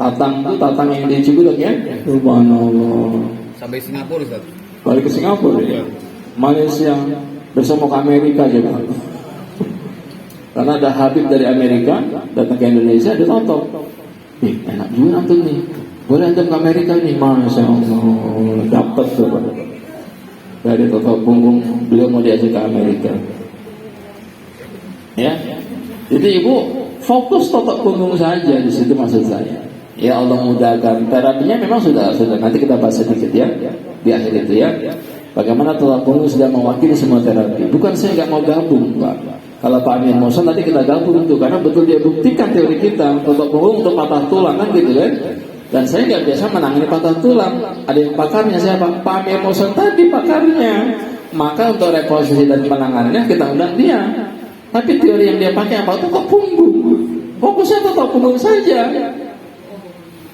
Tatang yang di Cibudek ya. Subhanallah. Sampai Singapura, Ustaz. Balik ke Singapura ya. Malaysia, besok mau ke Amerika juga. Karena ada Habib dari Amerika datang ke Indonesia, dia tonton. Enak juga antum nih. Boleh antum ke Amerika nih, masya Allah, dapat tuh. Dari total punggung beliau mau diajak ke Amerika. Ya, jadi ibu fokus total punggung saja di situ maksud saya. Ya Allah mudahkan. Terapinya memang sudah nanti kita bahas sedikit ya di akhir itu ya. Bagaimana total punggung sudah mewakili semua terapi. Bukan saya nggak mau gabung, Pak. Kalau Pak Amir Moson nanti kita gabung itu karena betul dia buktikan teori kita total punggung untuk patah tulang kan gitu kan. Dan saya nggak biasa menangani patah tulang. Ada yang pakarnya siapa? Pak Amir Moson tadi pakarnya. Maka untuk rekonstruksi dan penanganannya kita undang dia. Tapi teori yang dia pakai apa? Total punggung. Fokusnya total punggung saja.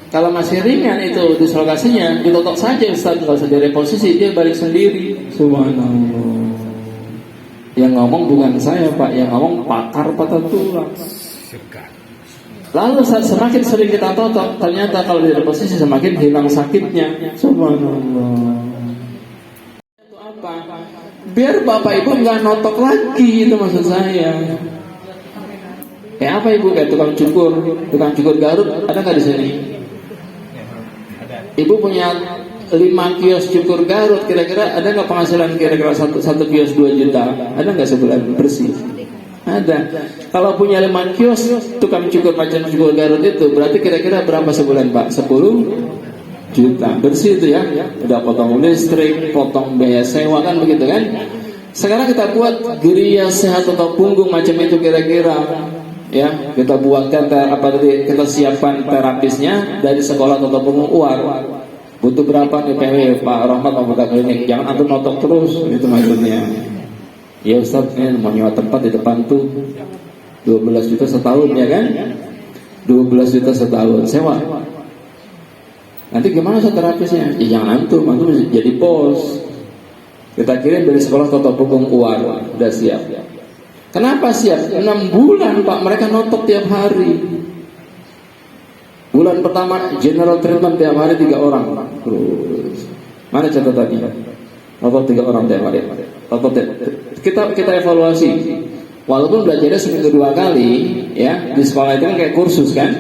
Kalau masih ringan itu dislokasinya, ditotok saja Ustaz, nggak usah direposisi, dia balik sendiri. Subhanallah. Yang ngomong bukan saya Pak, yang ngomong pakar patah tulang. Lalu semakin sering kita totok, ternyata kalau direposisi semakin hilang sakitnya. Subhanallah. Itu apa? Biar Bapak Ibu nggak notok lagi, itu maksud saya. Kayak apa Ibu? Kayak tukang cukur Garut, ada nggak di sini? Ibu punya 5 kios cukur Garut, kira-kira ada nggak penghasilan kira-kira satu kios 2 juta? Ada nggak sebulan bersih? Ada. Kalau punya 5 kios tukang cukur macam cukur Garut itu, berarti kira-kira berapa sebulan Pak? 10 juta bersih itu ya. Udah potong listrik, potong biaya sewa kan begitu kan? Sekarang kita buat geria sehat atau punggung macam itu kira-kira. Ya, kita buatkan kita siapkan terapisnya dari sekolah atau punggung UAR. Butuh berapa nih PW Pak Rahmat Komputer Klinik? Jangan antum notok terus, itu maksudnya. Ya Ustaz, ini mau nyewa tempat di depan tuh 12 juta setahun ya kan? 12 juta setahun sewa. Nanti gimana Ustaz terapisnya? Ya jangan antum jadi bos. Kita kirim dari sekolah atau punggung UAR, udah siap. Kenapa siap? 6 bulan Pak, mereka notok tiap hari. Bulan pertama general treatment tiap hari 3 orang Pak. Terus mana catatannya? Notok 3 orang tiap hari. Kita evaluasi. Walaupun belajarnya seminggu 2 kali, ya di sekolah itu kan kayak kursus kan.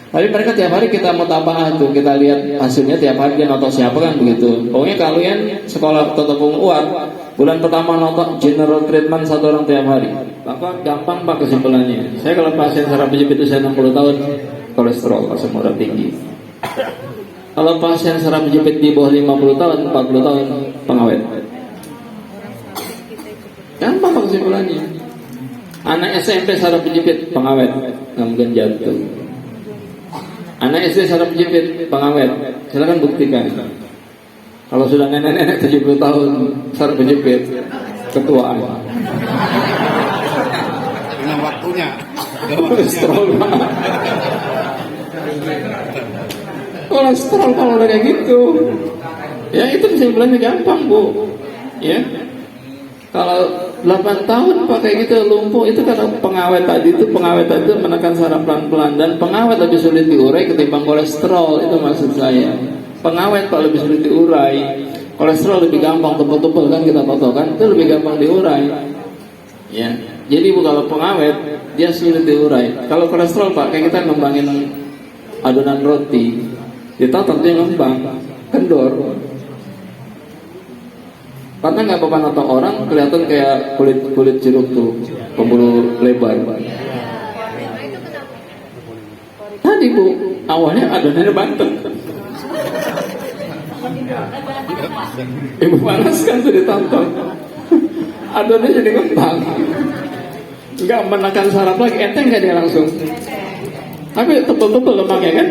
Tapi mereka tiap hari kita mutaba'ah tuh, kita lihat hasilnya tiap hari dia notok siapa kan begitu. Pokoknya kalian sekolah tetapung UAR, bulan pertama notok general treatment 1 orang tiap hari. Maka gampang Pak kesimpulannya. Saya kalau pasien saraf penjepit usia 60 tahun, kolesterol asam urat tinggi. Kalau pasien saraf penjepit di bawah 50 tahun, 40 tahun, pengawet. Gampang Pak kesimpulannya. Anak SMP saraf penjepit, pengawet, nggak mungkin jantung. Anak SD saraf penjepit, pengawet. Silakan buktikan. Kalau sudah nenek-nenek 70 tahun saraf penjepit, ketuaan. Dengan waktunya. Kolesterol. Kolesterol kalau udah kayak gitu. Ya itu kesimpulannya gampang Bu. Ya. Kalau 8 tahun pakai gitu lumpuh, itu karena pengawet tadi itu menekan saraf pelan-pelan, dan pengawet lebih sulit diurai ketimbang kolesterol, itu maksud saya. Pengawet Pak lebih sulit diurai, kolesterol lebih gampang tebel-tebel kan kita foto kan, itu lebih gampang diurai. Ya, jadi Bu kalau pengawet dia sulit diurai. Kalau kolesterol Pak kayak kita ngembangin adonan roti, kita tentunya ngembang, kendor. Karena nggak apa-apa notok orang kelihatan kayak kulit jeruk tuh, pembuluh lebar. Tadi Bu, awalnya adonannya bantet. Ibu panaskan tuh ditonton. Adonannya jadi ngembang. Nggak menekan saraf lagi, enteng nggak dia langsung. Tapi tebel-tebel lemaknya kan.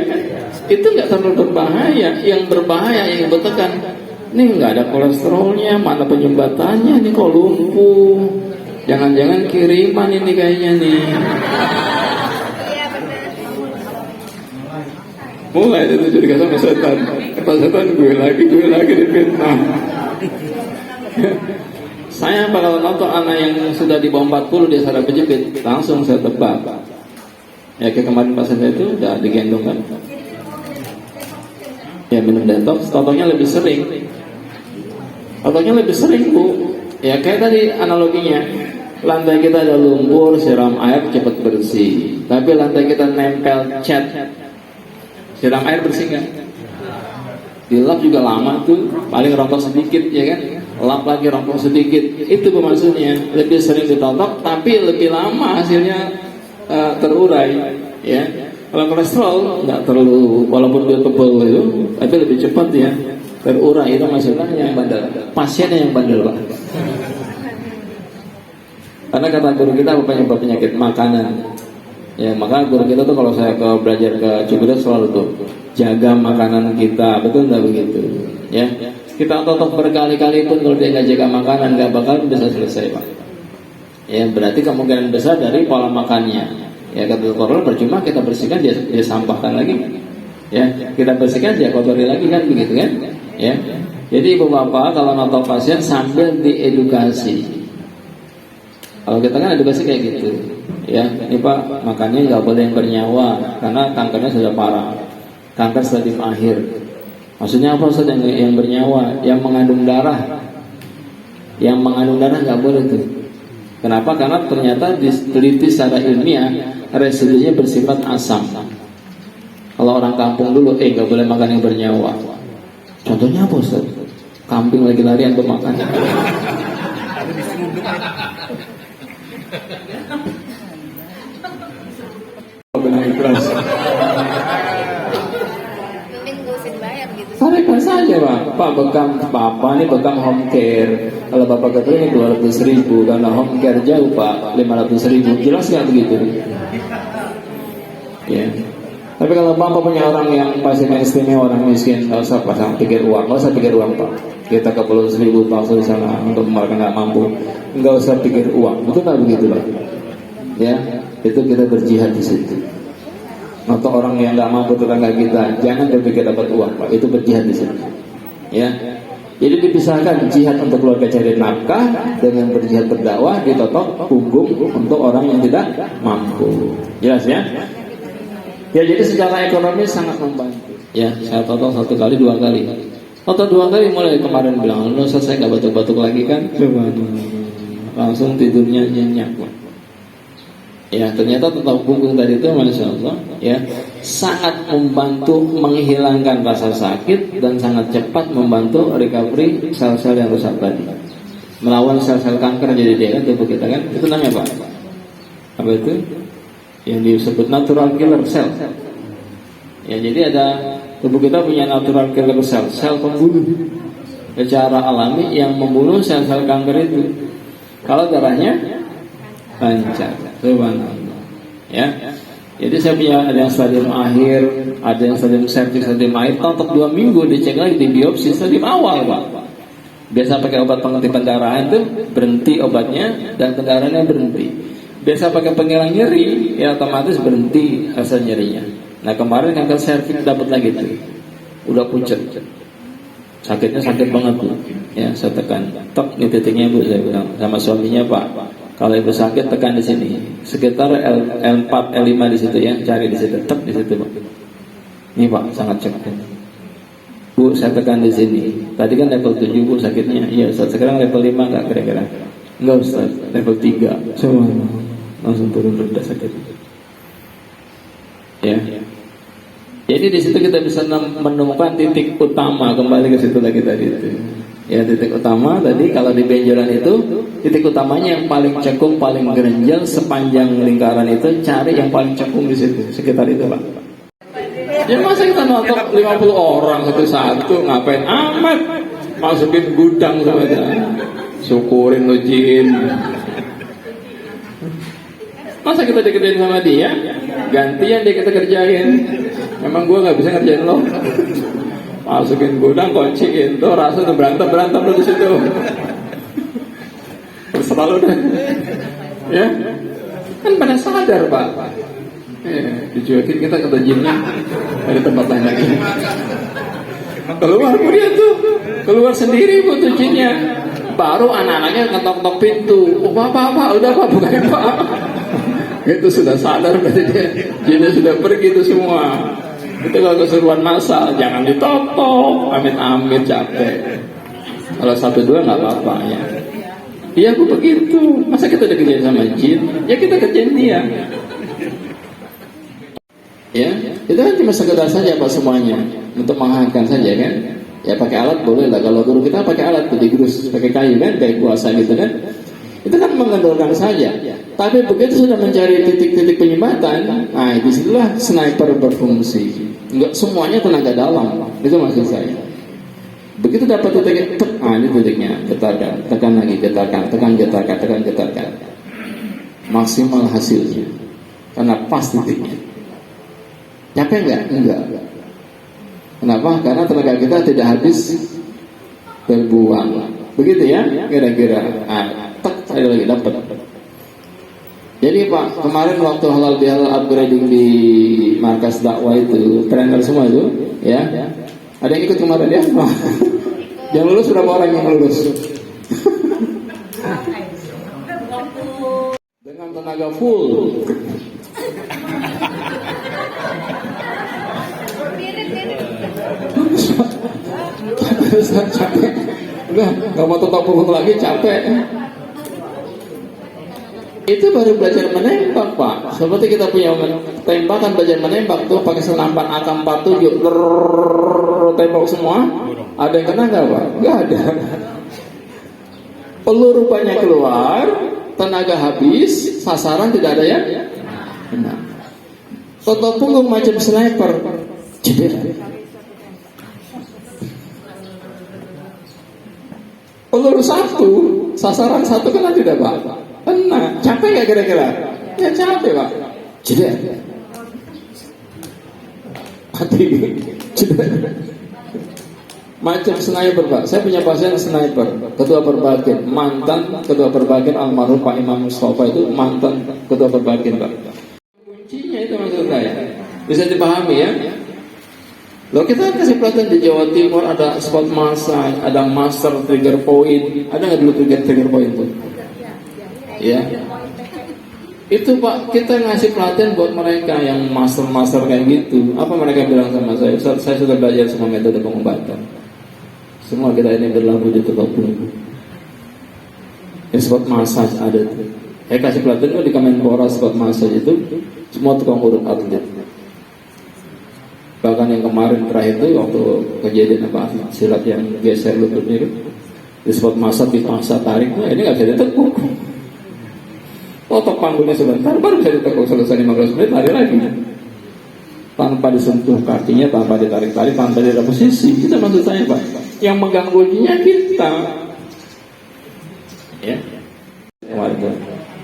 Itu nggak terlalu berbahaya. Yang berbahaya yang bertekan. Ini nggak ada kolesterolnya, mana penyumbatannya, ini kok lumpuh. Jangan-jangan kiriman ini kayaknya nih. Mulai itu jadi sama setan. Kata setan gue lagi difitnah. Saya kalau nonton anak yang sudah di bawah 40 dia saraf penjepit, langsung saya tebak. Ya kayak kemarin pasien saya itu udah digendong kan. Ya minum detox, totonya lebih sering. Totonya lebih sering bu. Ya kayak tadi analoginya, lantai kita ada lumpur, siram air cepat bersih. Tapi lantai kita nempel cat, siram air bersih nggak? Dilap juga lama tuh, paling rontok sedikit ya kan? Lap lagi rontok sedikit. Itu maksudnya, lebih sering ditotok, tapi lebih lama hasilnya terurai. Ya, kalau kolesterol nggak terlalu, walaupun dia tebal itu, tapi lebih cepat ya terurai. Itu maksudnya yang bandel, pasiennya yang bandel pak. Karena kata guru kita apa penyakit makanan. Ya maka guru kita tuh kalau saya belajar ke Cibodas selalu tuh jaga makanan kita, betul nggak begitu? Ya kita totok berkali-kali pun kalau dia nggak jaga makanan nggak bakal bisa selesai pak. Ya berarti kemungkinan besar dari pola makannya. Ya kata dokter percuma kita bersihkan dia sampahkan lagi. Ya kita bersihkan dia kotori lagi kan begitu kan? Ya jadi ibu bapak kalau nonton pasien sambil diedukasi. Kalau kita kan edukasi kayak gitu, ya ini pak makannya nggak boleh yang bernyawa karena kankernya sudah parah, kanker stadium akhir. Maksudnya apa Ustaz yang bernyawa, yang mengandung darah nggak boleh tuh. Kenapa? Karena ternyata diteliti secara ilmiah residunya bersifat asam. Kalau orang kampung dulu, nggak boleh makan yang bernyawa. Contohnya apa Ustaz? Kambing lagi larian untuk makan. Sampaikan saja Pak bekam Bapak ini bekam home care. Kalau Bapak kata ini 200.000 karena home care jauh Pak 500.000, jelas nggak begitu? Ya. Tapi kalau Bapak punya orang yang pasien istimewa, orang miskin, nggak usah pasang pikir uang, nggak usah pikir uang Pak. Kita ke Pulau Seribu Pak di sana untuk mereka nggak mampu, nggak usah pikir uang, betul nggak begitu Pak? Ya, itu kita berjihad di situ. Atau orang yang nggak mampu tetangga kita, jangan berpikir dapat uang Pak, itu berjihad di situ. Ya, jadi dipisahkan jihad untuk keluarga cari nafkah dengan berjihad berdakwah ditotok punggung untuk orang yang tidak mampu. Jelas ya? Ya jadi secara ekonomi sangat membantu. Ya, saya total 1 kali 2 kali. Total 2 kali mulai kemarin bilang, "Loh, saya nggak batuk-batuk lagi kan?" Langsung tidurnya nyenyak. Ya, ternyata total punggung tadi itu Masya Allah ya sangat membantu menghilangkan rasa sakit dan sangat cepat membantu recovery sel-sel yang rusak tadi. Melawan sel-sel kanker jadi dia kan tubuh kita kan. Itu namanya apa? Apa itu? Yang disebut natural killer cell. Ya jadi ada tubuh kita punya natural killer cell, sel pembunuh secara alami yang membunuh sel-sel kanker itu. Kalau darahnya lancar, subhanallah. Ya. Jadi saya punya ada yang stadium akhir, ada yang stadium septic, stadium akhir. Totok 2 minggu dicek lagi di biopsi stadium awal Pak. Biasa pakai obat penghenti pendarahan itu berhenti obatnya dan pendarahannya berhenti. Biasa pakai penghilang nyeri, ya otomatis berhenti rasa nyerinya. Nah kemarin kanker serviks dapat lagi tuh, udah pucat, sakitnya sakit banget tuh. Ya saya tekan, tok ini titiknya Bu, saya bilang sama suaminya Pak, kalau ibu sakit tekan di sini, sekitar L4, L5 di situ ya, cari di situ, tok di situ Pak. Ini Pak sangat cepat. Bu saya tekan di sini, tadi kan level 7 Bu sakitnya, iya Ustaz, sekarang level 5 nggak kira-kira? Enggak Ustaz, level 3. Coba langsung turun rendah sakit. Ya. Jadi di situ kita bisa menemukan titik utama, kembali ke situ lagi tadi itu. Ya titik utama tadi kalau di benjolan itu titik utamanya yang paling cekung, paling gerenjel sepanjang lingkaran itu, cari yang paling cekung di situ, sekitar itu Pak. Ya masa kita nonton 50 orang satu-satu, ngapain amat? Masukin gudang saja. Syukurin lo jin. Masa kita dikerjain sama dia? Gantian dia kita kerjain. Memang gue nggak bisa ngerjain lo. Masukin gudang, kunciin tuh, rasa tuh berantem lo di situ. Terserah lo deh. Ya, kan pada sadar Pak. Dicuekin kita kata jinnya dari tempat lain lagi. Keluar dia tuh, keluar sendiri Bu tuh jinnya. Baru anak-anaknya ngetok-tok pintu. Oh Pak, udah Pak, bukain Pak. Itu sudah sadar berarti dia, jinnya sudah pergi itu semua. Itu kalau keseruan massal jangan ditotok, amit-amit capek. Kalau 1-2 nggak apa-apa ya. Iya aku begitu. Masa kita dikerjain sama jin? Ya kita kerjain dia. Ya, itu kan cuma sekedar saja Pak semuanya untuk menghangatkan saja kan. Ya pakai alat boleh lah. Kalau guru kita pakai alat tuh digerus pakai kayu kan, kayak kuasa gitu kan. Itu kan mengendorkan saja. Tapi begitu sudah mencari titik-titik penyumbatan, nah disitulah sniper berfungsi. Enggak semuanya tenaga dalam. Itu maksud saya. Begitu dapat titiknya, ini titiknya, getarkan, tekan lagi, getarkan, getarkan. Maksimal hasilnya. Karena pas titiknya. Capek enggak? Enggak. Kenapa? Karena tenaga kita tidak habis terbuang. Begitu ya, kira-kira. Ada lagi dapat. Jadi Pak, kemarin waktu halal bihalal upgrading di markas dakwah itu, trainer semua itu, ya. Ada yang ikut kemarin ya? Yang lulus berapa orang yang lulus? Dengan tenaga full. Capek. Udah, nggak mau tetap punggung lagi, capek. Itu baru belajar menembak Pak. Seperti kita punya tembakan belajar menembak tuh pakai senapan AK-47 tembak semua. Ada yang kena nggak Pak? Nggak ada. Peluru banyak keluar, tenaga habis, sasaran tidak ada ya? Nah, toto punggung macam sniper. Jeder. Peluru satu, sasaran satu kena tidak Pak? Kena. Capek nggak kira-kira? Ya capek Pak. Jeder. Hati. Jeder. Macam sniper Pak. Saya punya pasien sniper, ketua perbakin, mantan ketua perbakin almarhum Pak Imam Mustafa itu mantan ketua perbakin Pak. Kuncinya itu maksud saya. Bisa dipahami ya? Loh kita kasih pelatihan di Jawa Timur ada spot massage, ada master trigger point. Ada nggak dulu trigger point itu? Ya. Itu Pak, kita ngasih pelatihan buat mereka yang master kayak gitu. Apa mereka bilang sama saya? Saya sudah belajar semua metode pengobatan. Semua kita ini berlaku di tukang punggung. Ya, spot massage ada tuh. Saya kasih pelatihan di Kemenpora spot massage itu semua tukang urut atlet. Bahkan yang kemarin terakhir itu waktu kejadian apa silat yang geser lututnya itu di spot massage dipaksa tarik, nah ini nggak bisa ditekuk. Totok panggungnya sebentar baru bisa ditekuk, selesai 15 menit lari lagi. Tanpa disentuh kakinya, tanpa ditarik-tarik, tanpa di posisi. Itu maksud saya Pak. Yang mengganggunya kita. Ya. Warga.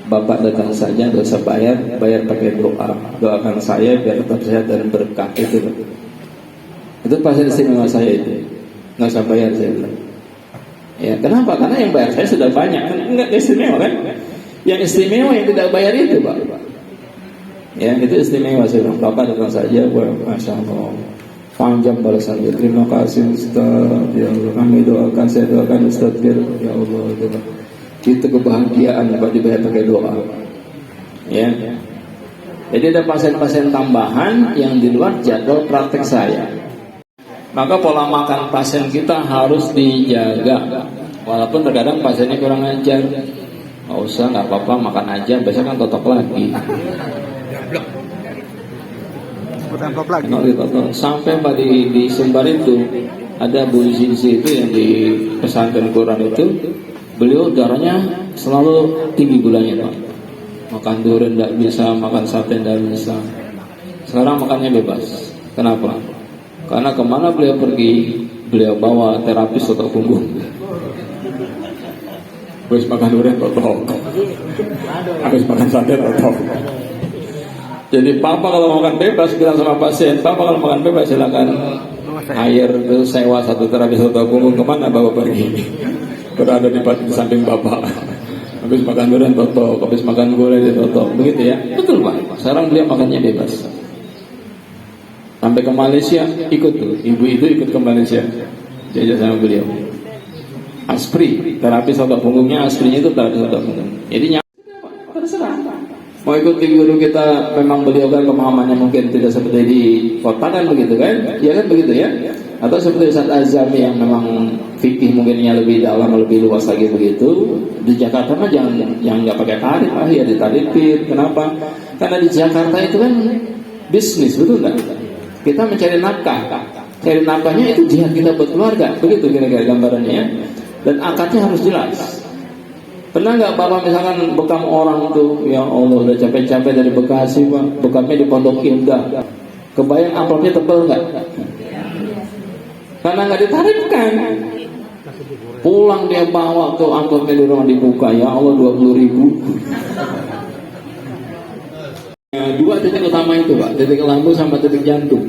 Bapak datang saja, dosa bayar pakai doa. Doakan saya biar tetap sehat dan berkah itu. Itu pasien istimewa saya itu. Nggak usah bayar saya bilang. Ya, kenapa? Karena yang bayar saya sudah banyak. Kan enggak istimewa kan? Yang istimewa yang tidak bayar itu Pak. Ya, itu istimewa saya bilang. Bapak datang saja, Masya Allah. Panjang balasannya. Terima kasih Ustaz. Ya Allah, kami doakan, saya doakan Ustaz biar ya Allah itu Pak. Itu kebahagiaan Pak dibayar pakai doa. Ya. Jadi ada pasien-pasien tambahan yang di luar jadwal praktek saya. Maka pola makan pasien kita harus dijaga. Walaupun terkadang pasiennya kurang ajar. Nggak usah, nggak apa-apa, makan aja. Besok kan totok lagi. Sampai Pak di Sumbar itu ada Bu Zinsi itu yang di pesantren Quran itu. Beliau darahnya selalu tinggi gulanya Pak. Makan durian tidak bisa, makan sate tidak bisa. Sekarang makannya bebas. Kenapa? Karena kemana beliau pergi, beliau bawa terapis otot punggung. Habis makan durian totok, habis makan sate totok. Jadi Papa kalau makan bebas bilang sama pasien, Papa kalau makan bebas silakan hire sewa satu terapis otot punggung, kemana bawa pergi? Berada di samping Bapak. Habis makan durian totok, habis makan gulai totok, begitu ya? Betul Pak. Sekarang beliau makannya bebas. Sampai ke Malaysia ikut tuh, ibu itu ikut ke Malaysia, jajah sama beliau. Aspri, terapi otot punggungnya, aspirinya itu terapi otot punggung. Jadi terserah. mengikuti guru kita, memang beliau kan pemahamannya mungkin tidak seperti di kota kan begitu kan, ya kan begitu ya, atau seperti Ustaz Azami yang memang fikih mungkinnya lebih dalam, lebih luas lagi begitu. Di Jakarta mah jangan yang nggak pakai tarif, ya ditarifin. Kenapa? Karena di Jakarta itu kan bisnis, betul nggak? Kita mencari nafkah, cari nafkahnya itu jihad kita buat keluarga, begitu kira-kira gambarannya ya. Dan akadnya harus jelas. Pernah nggak Bapak misalkan bekam orang tuh, ya Allah udah capek-capek dari Bekasi Pak, bekamnya di Pondok Indah, kebayang amplopnya tebel nggak? Karena nggak ditarifkan. Pulang dia bawa ke amplopnya di rumah dibuka, ya Allah 20.000. Dua titik utama itu Pak, titik lambung sama titik jantung.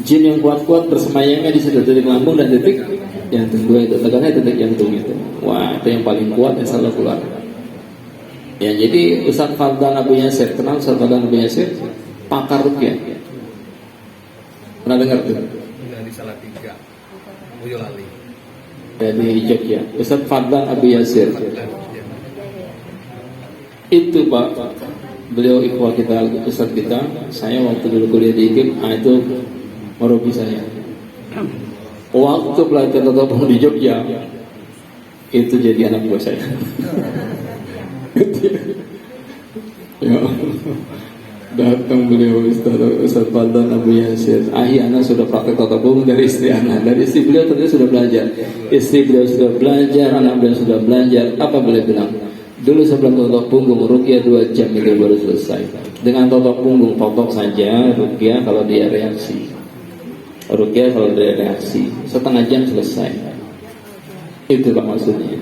Jin yang kuat-kuat bersemayamnya di situ, titik lambung dan titik jantung. Dua itu tekannya titik jantung itu. Wah, itu yang paling kuat yang selalu keluar. Ya, jadi Ustaz Fadlan Abu Yasir, kenal Ustaz Fadlan Abu Yasir? Pakar rukyah. Pernah dengar tuh? Dari Salatiga, Boyolali. Dari Jogja, Ustaz Fadlan Abu Yasir. Itu Pak, beliau ikhwah kita, Ustaz kita. Saya waktu dulu kuliah di IKIP, itu merugi saya. Waktu pelatihan tata di Jogja, itu jadi anak buah saya. Ya, datang beliau Ustaz Fadlan Abu Yasir. Anak sudah praktek tata bohong dari istri anak. Dari istri beliau ternyata sudah belajar. Istri beliau sudah belajar, anak beliau sudah belajar. Apa beliau bilang? Dulu sebelum totok punggung rukyah 2 jam itu baru selesai. Dengan totok punggung totok saja rukyah kalau dia reaksi. Rukyah kalau dia reaksi setengah jam selesai. Itu Pak maksudnya.